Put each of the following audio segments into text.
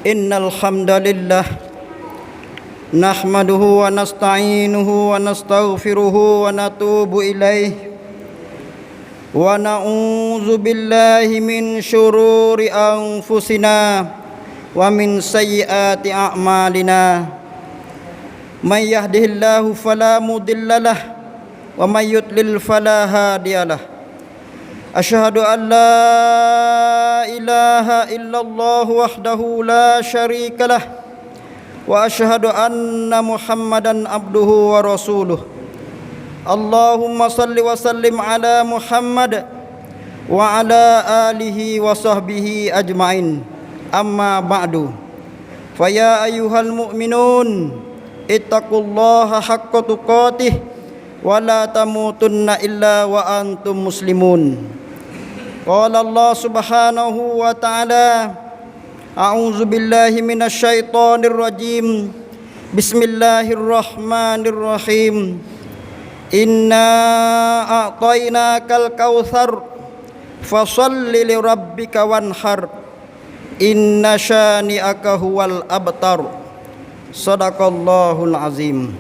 Innal hamdalillah nahmaduhu wa nasta'inuhu wa nastaghfiruhu wa natubu ilaih wa na'udzu billahi min syururi anfusina wa min sayyiati a'malina. May yahdihillahu fala mudhillalah wa may yudlil fala hadiyalah. Asyhadu an la ilaha illallah wahdahu la syarikalah wa asyhadu anna Muhammadan abduhu wa rasuluh. Allahumma salli wa sallim ala Muhammad wa ala alihi wa sahbihi ajmain. Amma ba'du. Fa ya ayyuhal mu'minun ittaqullaha haqqa tuqatih wa la tamutunna illa wa antum muslimun. Qala Allah subhanahu wa ta'ala, a'udzu billahi minasy syaithanir rajim. Bismillahirrahmanirrahim. Inna a'tainakal kautsar fasholli li rabbika wanhar. Inna syani'aka huwal abtar. Shadaqallahul azim.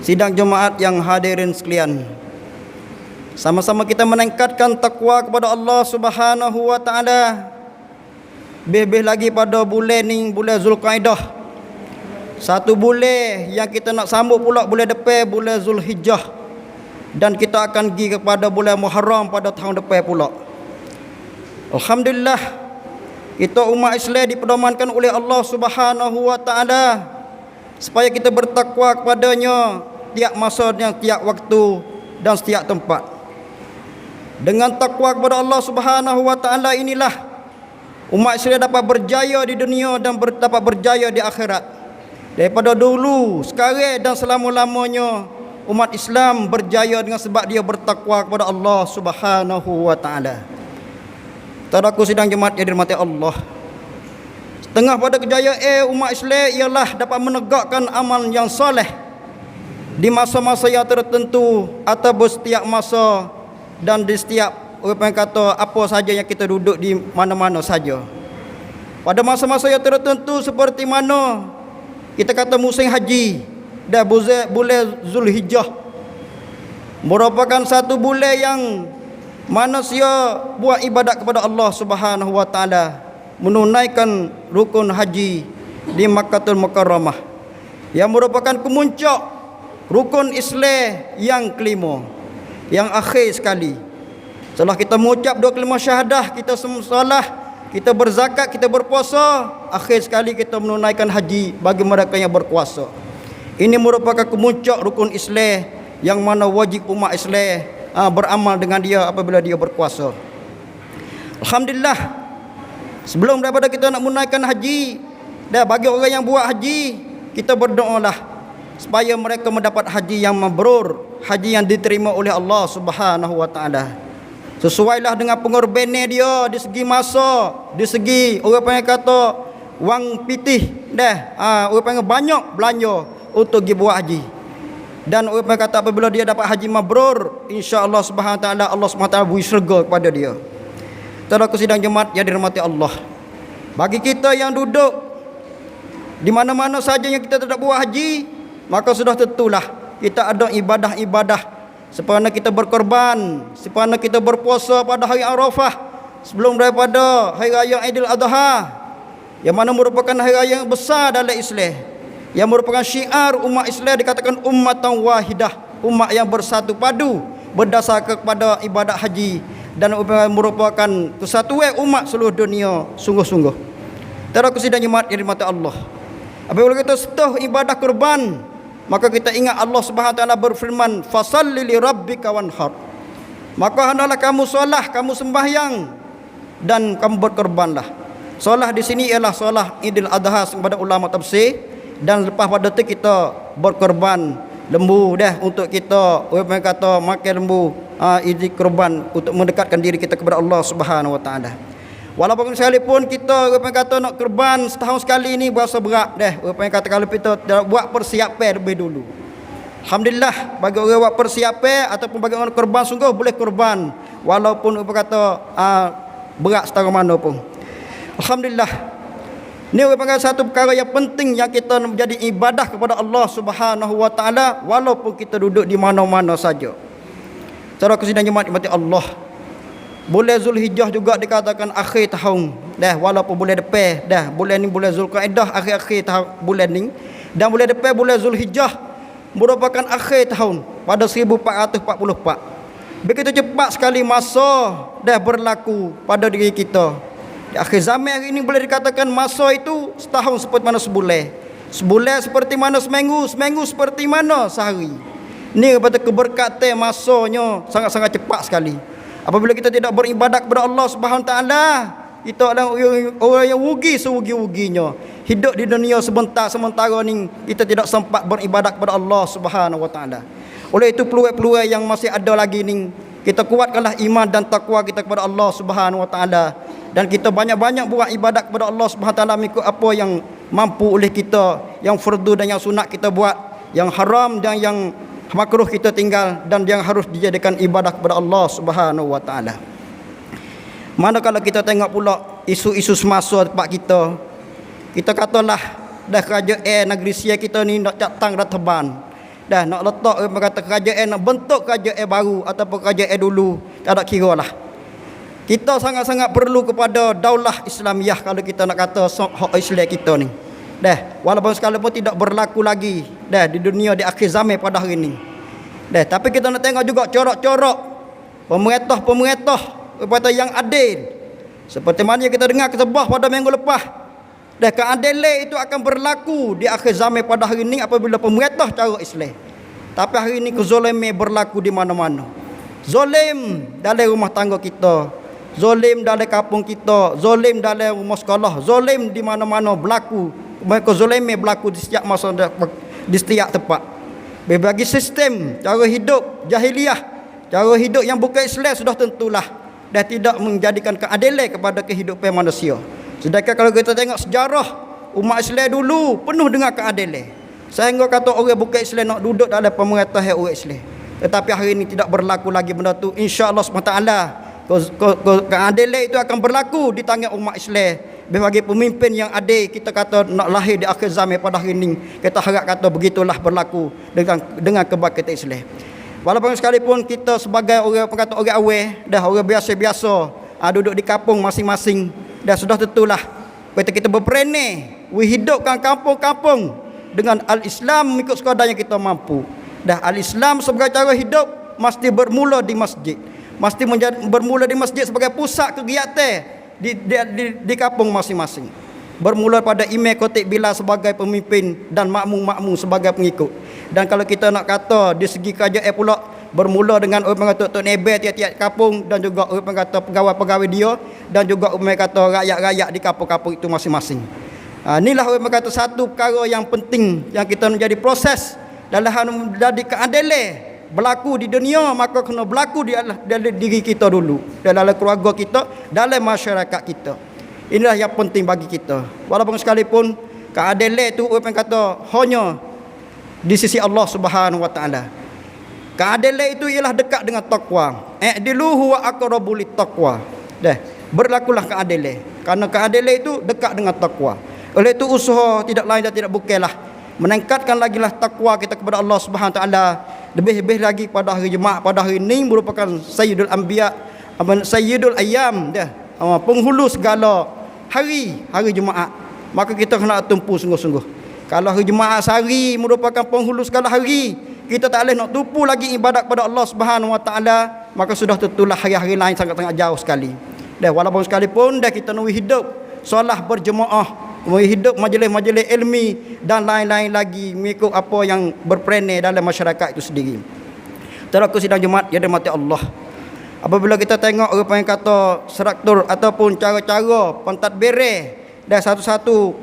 Sidang jemaat yang hadirin sekalian, sama-sama kita meningkatkan takwa kepada Allah Subhanahu wa taala. Lebih lagi pada bulan ni, bulan Zulkaidah. Satu bulan yang kita nak sambut pula bulan depan, bulan Zulhijjah. Dan kita akan pergi kepada bulan Muharram pada tahun depan pula. Alhamdulillah, kita umat Islam dipedomankan oleh Allah Subhanahu wa taala supaya kita bertakwa kepadanya tiap masa dan tiap waktu dan setiap tempat. Dengan takwa kepada Allah Subhanahu wa taala inilah umat Islam dapat berjaya di dunia dan dapat berjaya di akhirat. Daripada dulu, sekarang dan selama-lamanya umat Islam berjaya dengan sebab dia bertakwa kepada Allah Subhanahu wa taala. Saudaraku sidang jemaat yang dirahmati Allah, setengah pada kejayaan umat Islam ialah dapat menegakkan amal yang soleh di masa-masa yang tertentu atau setiap masa dan di setiap orang kata apa saja yang kita duduk di mana-mana saja. Pada masa-masa yang tertentu seperti mana kita kata musim haji dan bulan Zulhijjah merupakan satu bulan yang manusia buat ibadat kepada Allah Subhanahu wa taala, menunaikan rukun haji di Makkahul Mukarramah yang merupakan kemuncak rukun Islam yang kelima, yang akhir sekali. Setelah kita mengucap dua kalimah syahadah, kita solat, kita berzakat, kita berpuasa, akhir sekali kita menunaikan haji bagi mereka yang berkuasa. Ini merupakan kemuncak rukun Islam yang mana wajib umat Islam beramal dengan dia apabila dia berkuasa. Alhamdulillah, sebelum daripada kita nak menunaikan haji, dah bagi orang yang buat haji, kita berdoalah supaya mereka mendapat haji yang mabrur, haji yang diterima oleh Allah Subhanahu wa taala. Sesuailah dengan pengorbanan dia di segi masa, di segi orang panggil kata wang pitih dah. Orang panggil banyak belanja untuk pergi buat haji. Dan orang panggil kata apabila dia dapat haji mabrur, insya-Allah Subhanahu wa taala, Allah Subhanahu wa taala beri syurga kepada dia. Saudaraku sidang jemaat yang dirahmati Allah, bagi kita yang duduk di mana-mana saja yang kita tidak buat haji, maka sudah tentulah kita ada ibadah-ibadah seperti kita berkorban, seperti kita berpuasa pada hari Arafah sebelum daripada hari raya Aidil Adha, yang mana merupakan hari raya yang besar dalam Islam, yang merupakan syiar umat Islam, dikatakan ummatan wahidah, umat yang bersatu padu berdasarkan kepada ibadat haji, dan merupakan kesatuan umat seluruh dunia sungguh-sungguh. Saudaraku sidang jemaat yang dirahmati Allah, apabila kita setuh ibadah kurban, maka kita ingat Allah Subhanahu wa taala berfirman, fasalli li rabbika wanhar. Maka hendaklah kamu solat, kamu sembahyang dan kamu berkorbanlah. Solat di sini ialah solat Idul Adha kepada ulama tafsir, dan lepas pada itu kita berkorban lembu dah untuk kita orang kata makan lembu izin korban untuk mendekatkan diri kita kepada Allah Subhanahu wa taala. Walaupun sekalipun kita orang kata nak kurban setahun sekali ni berasa berat dah. Orang kata kalau kita buat persiapan lebih dulu. Alhamdulillah, bagi orang buat persiapan ataupun bagi orang kurban sungguh boleh kurban walaupun orang kata berat setara mana pun. Alhamdulillah. Ini merupakan satu perkara yang penting yang kita menjadi ibadah kepada Allah Subhanahu wa taala walaupun kita duduk di mana-mana saja. Cara kesidang jemaat mati Allah. Bulan Zulhijjah juga dikatakan akhir tahun. Dah walaupun bulan depan, dah bulan ni bulan Zulqa'dah akhir-akhir tahun bulan ni, dan bulan depan bulan Zulhijjah merupakan akhir tahun pada 1444. Begitu cepat sekali masa dah berlaku pada diri kita. Di akhir zaman hari ini boleh dikatakan masa itu setahun seperti mana sebulan. Sebulan seperti mana seminggu, seminggu seperti mana sehari. Ini kepada keberkatan masanya sangat-sangat cepat sekali. Apabila kita tidak beribadat kepada Allah Subhanahu Wa Taala, kita adalah orang yang rugi serugi-ruginya. Hidup di dunia sementara ni kita tidak sempat beribadat kepada Allah Subhanahu Wa Taala. Oleh itu peluang-peluang yang masih ada lagi ni, kita kuatkanlah iman dan takwa kita kepada Allah Subhanahu Wa Taala, dan kita banyak-banyak buat ibadat kepada Allah Subhanahu Wa Taala mengikut apa yang mampu oleh kita, yang fardu dan yang sunat kita buat, yang haram dan yang makruh kita tinggal, dan yang harus dijadikan ibadah kepada Allah Subhanahu Wa Taala. Manakala kita tengok pula isu-isu semasa tempat kita katalah dah kerajaan negeri Sia kita ni nak catang rataban. Dah nak letak orang kata kerajaan, nak bentuk kerajaan baru ataupun kerajaan dulu, tak ada kira lah. Kita sangat-sangat perlu kepada daulah Islamiah kalau kita nak kata hak Islam kita ni. Dah, walaupun sekalipun tidak berlaku lagi dah di dunia di akhir zaman pada hari ini. Dah, tapi kita nak tengok juga corak-corak pemerintah kepada yang adil. Seperti mana yang kita dengar kesebah pada minggu lepas. Dah, keadilan itu akan berlaku di akhir zaman pada hari ini apabila pemerintah cara Islam. Tapi hari ini kezaliman berlaku di mana-mana. Zalim dalam rumah tangga kita, zalim dalam kampung kita, zalim dalam rumah sekolah, zalim di mana-mana berlaku. Kezaliman berlaku di setiap masa, di setiap tempat. Berbagai sistem cara hidup jahiliah, cara hidup yang bukan Islam sudah tentulah dah tidak menjadikan keadilan kepada kehidupan manusia. Sedangkan kalau kita tengok sejarah umat Islam dulu penuh dengan keadilan. Sehingga kata orang bukan Islam nak duduk dalam pemerintahan orang Islam. Tetapi hari ini tidak berlaku lagi benda tu. Insya-Allah SWT keadilan itu akan berlaku di tangan umat Islam. Bagi pemimpin yang adil, kita kata nak lahir di akhir zaman pada hari ini, kita harap kata begitulah berlaku dengan kebaikan Islam. Walaupun sekalipun kita sebagai orang kata orang awam, dah orang biasa-biasa, duduk di kampung masing-masing, dah sudah tentulah kita berperangai hidupkan kampung-kampung dengan al-Islam mengikut sekadar yang kita mampu. Dah, al-Islam sebagai cara hidup mesti bermula di masjid. Mesti bermula di masjid sebagai pusat kegiatan di kampung masing-masing. Bermula pada imam khatib bila sebagai pemimpin dan makmum-makmum sebagai pengikut. Dan kalau kita nak kata di segi kerajaan pula, bermula dengan orang kata Tok Nebel tiap-tiap kampung, dan juga orang kata pegawai-pegawai dia, dan juga orang kata rakyat-rakyat di kampung-kampung itu masing-masing. Inilah orang kata satu perkara yang penting yang kita menjadi proses dalam menjadi keadilan berlaku di dunia, maka kena berlaku di dalam diri kita dulu, dalam keluarga kita, dalam masyarakat kita. Inilah yang penting bagi kita. Walaupun sekalipun keadilan itu orang kata hanya di sisi Allah Subhanahu Wa Taala. Keadilan itu ialah dekat dengan takwa. I'dilu huwa aqrabu littaqwa. Dah, berlakulah keadilan. Karena keadilan itu dekat dengan takwa. Oleh itu usaha tidak lain dan tidak bukanlah meningkatkan lagi lah takwa kita kepada Allah Subhanahu Wa Taala. Lebih-lebih lagi pada hari Jumaat pada hari ini merupakan Sayyidul Anbiya, Sayyidul Ayyam, dah, penghulu segala hari Jumaat. Maka kita kena tumpu sungguh-sungguh. Kalau hari Jumaat sehari merupakan penghulu segala hari, kita tak boleh nak tumpu lagi ibadat kepada Allah Subhanahu Wa Taala, maka sudah tentulah hari-hari lain sangat-sangat jauh sekali. Dah, walaupun sekalipun dah kita nak hidup solat berjemaah, hidup majlis-majlis ilmi dan lain-lain lagi mengikut apa yang berperanai dalam masyarakat itu sendiri. Teraku sidang Jumaat yang dirahmati Allah. Apabila kita tengok orang yang kata struktur ataupun cara-cara pentadbiran dan satu-satu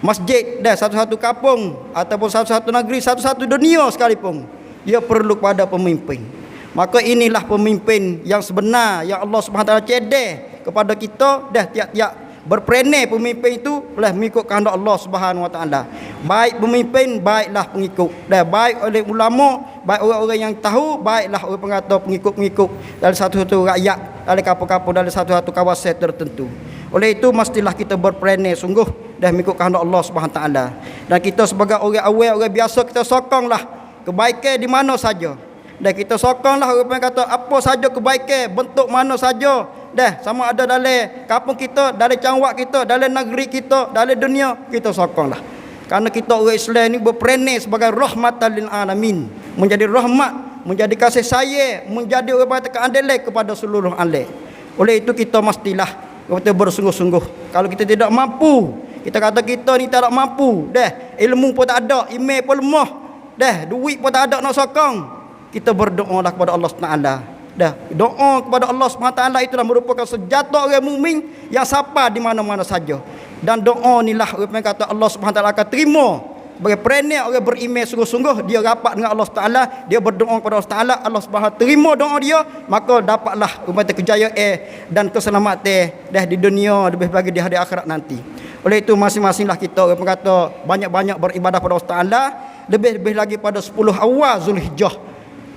masjid dan satu-satu kampung ataupun satu-satu negeri, satu-satu dunia sekalipun, dia perlu kepada pemimpin. Maka inilah pemimpin yang sebenar yang Allah Subhanahu Wa Taala cedek kepada kita. Dah tiap-tiap berperanai pemimpin itu boleh mengikut kehendak Allah Subhanahu Wa Taala. Baik pemimpin, baiklah pengikut. Dan baik oleh ulama, baik orang-orang yang tahu, baiklah orang pengata pengikut-pengikut dari satu-satu rakyat, dari kampung-kampung, dari satu-satu kawasan tertentu. Oleh itu mestilah kita berperanai sungguh dah mengikut kehendak Allah Subhanahu Wa Taala. Dan kita sebagai orang awam, orang biasa, kita sokonglah kebaikan di mana saja. Dan kita sokonglah orang kata apa saja kebaikan, bentuk mana saja. Dah sama ada dalam kampung kita, dalam cangwak kita, dalam negeri kita, dalam dunia, kita sokonglah. Karena kita orang Islam ni berperanai sebagai rahmatan lil alamin, menjadi rahmat, menjadi kasih sayang, menjadi orang keadilan kepada seluruh alam. Oleh itu kita mestilah kita bersungguh-sungguh. Kalau kita tidak mampu, kita kata kita ni tak mampu, dah ilmu pun tak ada, email pun lemah, dah duit pun tak ada nak sokong, kita berdoalah kepada Allah Taala. Dah doa kepada Allah Subhanahu Taala itulah merupakan senjata orang mukmin yang sapa di mana-mana saja. Dan doa inilah orang kata Allah Subhanahu Taala akan terima sebagai peranai orang beriman sungguh-sungguh, dia rapat dengan Allah Taala, dia berdoa kepada Allah Taala, Allah Subhanahu terima doa dia, maka dapatlah umat kejayaan dan keselamatan dah di dunia lebih bagi di hari akhirat nanti. Oleh itu masing-masinglah kita orang kata banyak-banyak beribadah kepada Allah Taala, lebih-lebih lagi pada 10 awal Zulhijjah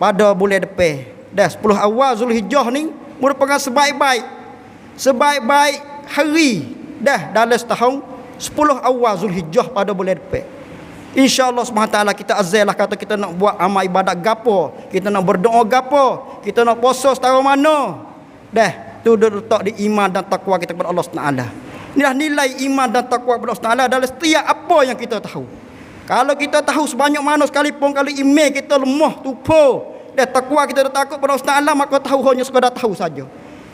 pada bulan depan. Dah 10 awal Zulhijjah ni merupakan sebaik-baik hari dah dalam setahun. 10 awal Zulhijjah pada bulan depan, InsyaAllah SWT kita azal lah, kata kita nak buat amal ibadat gapo, kita nak berdoa gapo, kita nak puasa setahun mana. Dah tu letak di iman dan takwa kita kepada Allah SWT. Inilah nilai iman dan takwa kepada Allah SWT dalam setiap apa yang kita tahu. Kalau kita tahu sebanyak mana sekalipun, kalau iman kita lemah, tupu, dah takwa kita dah takut pada Allah, maka tahu hanya sekadar tahu saja.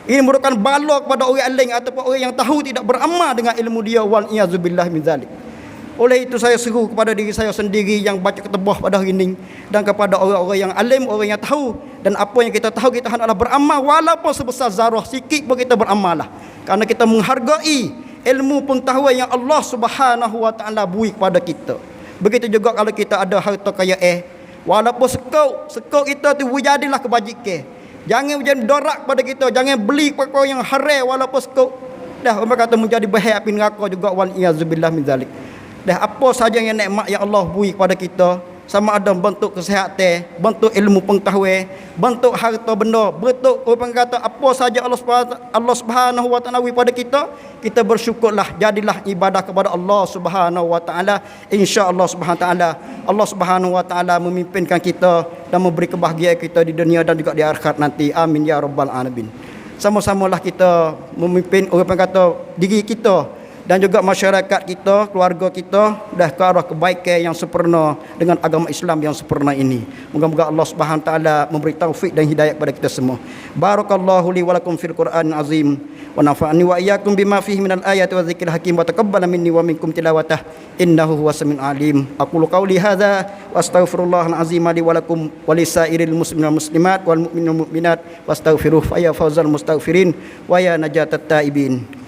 Ini merupakan bala kepada orang lain ataupun orang yang tahu tidak beramal dengan ilmu dia, wal iazubillah min zalik. Oleh itu saya seru kepada diri saya sendiri yang baca ketubah pada hari ini, dan kepada orang-orang yang alim, orang yang tahu, dan apa yang kita tahu kita hendaklah beramal walaupun sebesar zarah sikit pun kita beramal lah. Karena kita menghargai ilmu pengetahuan yang Allah Subhanahu Wa Taala beri kepada kita. Begitu juga kalau kita ada harta kekayaan, walaupun sekau kita tu jadilah kebajikan. Jangan menjadi dorak pada kita, jangan beli perkara yang haram walaupun sekau. Dah orang kata menjadi bahaya api neraka juga, wal iazubillah min zalik. Dah apa saja yang nikmat yang Allah beri kepada kita, sama ada bentuk kesihatan, bentuk ilmu pengetahuan, bentuk harta benda, bentuk orang kata apa saja Allah Subhanahu Wa Taala beri pada kita, kita bersyukurlah, jadilah ibadah kepada Allah Subhanahu Wa Taala. Insya-Allah Subhanahu Taala, Allah Subhanahu Wa Taala memimpinkan kita dan memberi kebahagiaan kita di dunia dan juga di akhirat nanti. Amin ya rabbal alamin. Sama-samalah kita memimpin orang kata diri kita dan juga masyarakat kita, keluarga kita dah ke arah kebaikan yang sempurna dengan agama Islam yang sempurna ini. Moga-moga Allah Subhanahu taala memberi taufik dan hidayah kepada kita semua. Barakallahu li wa lakum fil Qur'anil azim wa nafa'ani wa iyyakum bima fihi minal ayati wa dzikril hakim wa taqabbala minni wa minkum tilawatah innahu huwas samiul alim. Aqulu qawli hadza wa astaghfirullahal azim li wa lakum wa lisairil muslimin wal muslimat wal mu'minin wal mu'minat wastaghfiruhu fa ya fawzal mustaghfirin wa ya najatat taibin.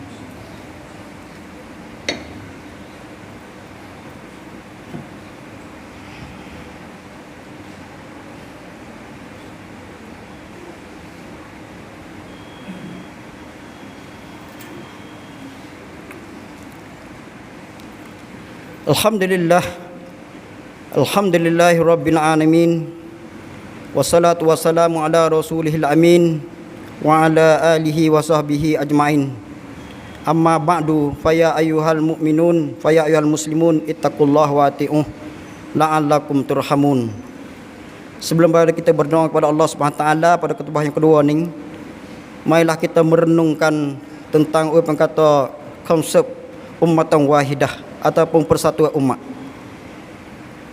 Alhamdulillahi rabbil alamin, wassalatu wassalamu ala rasulihil amin wa ala alihi wa sahbihi ajmain. Amma ba'du, faya ayyuhal mu'minun, faya ayyuhal muslimun, ittaqullaha wa ati'uh la'allakum turhamun. Sebelum kita berdoa kepada Allah Subhanahu taala pada khutbah yang kedua ni, marilah kita merenungkan tentang apa kata konsep ummatan wahidah ataupun persatuan umat.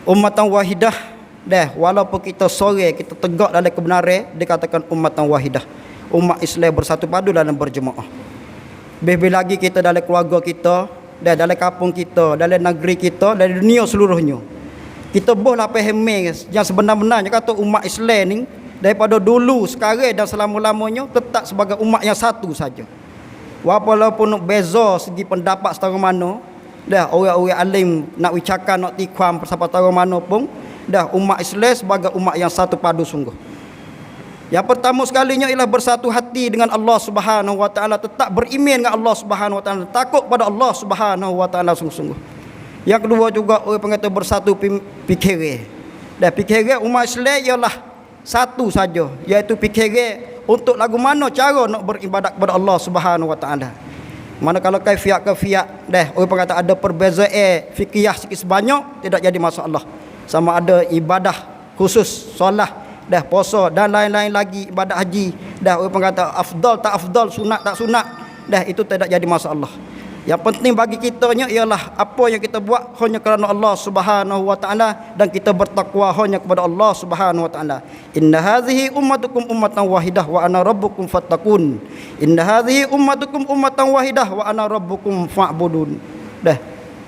Ummatan wahidah dah, walaupun kita sore kita tegak dalam kebenaran, dikatakan ummatan wahidah, umat Islam bersatu padu dalam berjemaah. Lebih lagi kita dalam keluarga kita, dah dalam kampung kita, dalam negeri kita, dalam dunia seluruhnya, kita bolehlah faham yang sebenar-benarnya kata umat Islam ni daripada dulu, sekarang dan selama-lamanya tetap sebagai umat yang satu saja. Walaupun beza segi pendapat setara mana, dah orang-orang alim nak ucapkan, nak tikwam persapatan mana pun, dah umat Islam sebagai umat yang satu padu sungguh. Yang pertama sekalinya ialah bersatu hati dengan Allah Subhanahu Wa Taala, tetap beriman dengan Allah Subhanahu Wa Taala, takut pada Allah Subhanahu Wa Taala sungguh-sungguh. Yang kedua juga orang pengatur bersatu fikiran. Dah fikiran umat Islam ialah satu saja, iaitu fikiran untuk lagu mana cara nak beribadat kepada Allah Subhanahu Wa Taala. Manakala kaifiat dah orang berkata ada perbezaan fikih sikit sebanyak tidak jadi masalah. Sama ada ibadah khusus, solat, dah puasa dan lain-lain lagi, ibadat haji, dah orang berkata afdal tak afdal, sunat tak sunat, dah itu tidak jadi masalah. Yang penting bagi kitanya ialah apa yang kita buat hanya kerana Allah Subhanahu wa taala dan kita bertakwa hanya kepada Allah Subhanahu wa taala. Inna hadhihi ummatukum ummatan wahidah wa ana rabbukum fattaqun. Inna hadhihi ummatukum ummatan wahidah wa ana rabbukum fa'budun. Dah,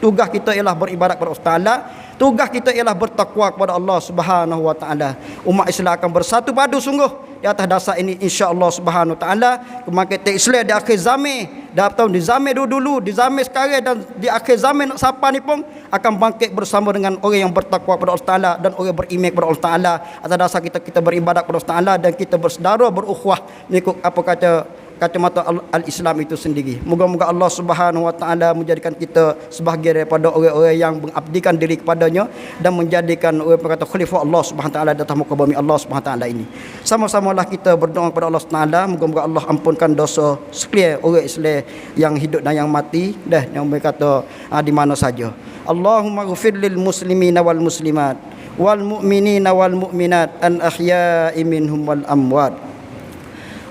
tugas kita ialah beribadat kepada Allah Taala. Tugas kita ialah bertakwa kepada Allah Subhanahu wa taala. Umat Islam akan bersatu padu sungguh di atas dasar ini insya-Allah Subhanahu wa taala. Kebangkitan Islam di akhir zaman, dah tahu di zaman dulu, di zaman sekarang dan di akhir zaman nak siapa ni pun akan bangkit bersama dengan orang yang bertakwa kepada Allah Taala dan orang beriman kepada Allah Taala. Atas dasar kita beribadat kepada Allah Taala dan kita bersaudara berukhuwah mengikut apa kacamata al-Islam itu sendiri. Moga-moga Allah Subhanahu wa taala menjadikan kita sebahagian daripada orang-orang yang mengabdikan diri kepadanya dan menjadikan orang berkata khalifah Allah Subhanahu wa taala di atas muka bumi Allah Subhanahu wa taala ini. Sama-samalah kita berdoa kepada Allah Subhanahu wa taala, moga-moga Allah ampunkan dosa sekalian orang Islam yang hidup dan yang mati dah yang berkata di mana saja. Allahumma ghfir lil muslimina wal muslimat wal mu'minina wal mu'minat al ahya'i minhum wal amwat.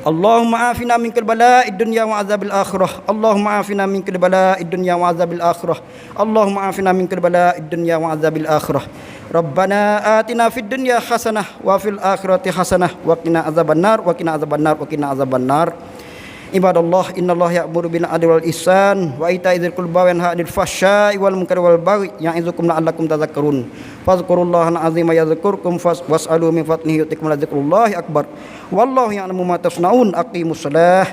Allahumma afina min kulli bala'id dunya wa azabil akhirah. Allahumma afina min kulli bala'id dunya wa azabil akhirah. Allahumma afina min kulli bala'id dunya wa azabil akhirah. Rabbana atina fid dunya hasanah wa fil akhirati hasanah wa qina azabannar wa qina azabannar wa qina azabannar. Ibadallah, innallaha ya'muru bil 'adli wal ihsan wa ita'i dzil qurba wa yanha 'anil fahsya'i wal munkari wal baghi ya'izukum la'allakum tadhakkarun. Fadhkurullaha al-'azima yadhkurkum was'alu min fadlihi yu'tikum la dzikrullahi akbar. Wallahu ya'lamu ma tasna'un. Aqimussalah.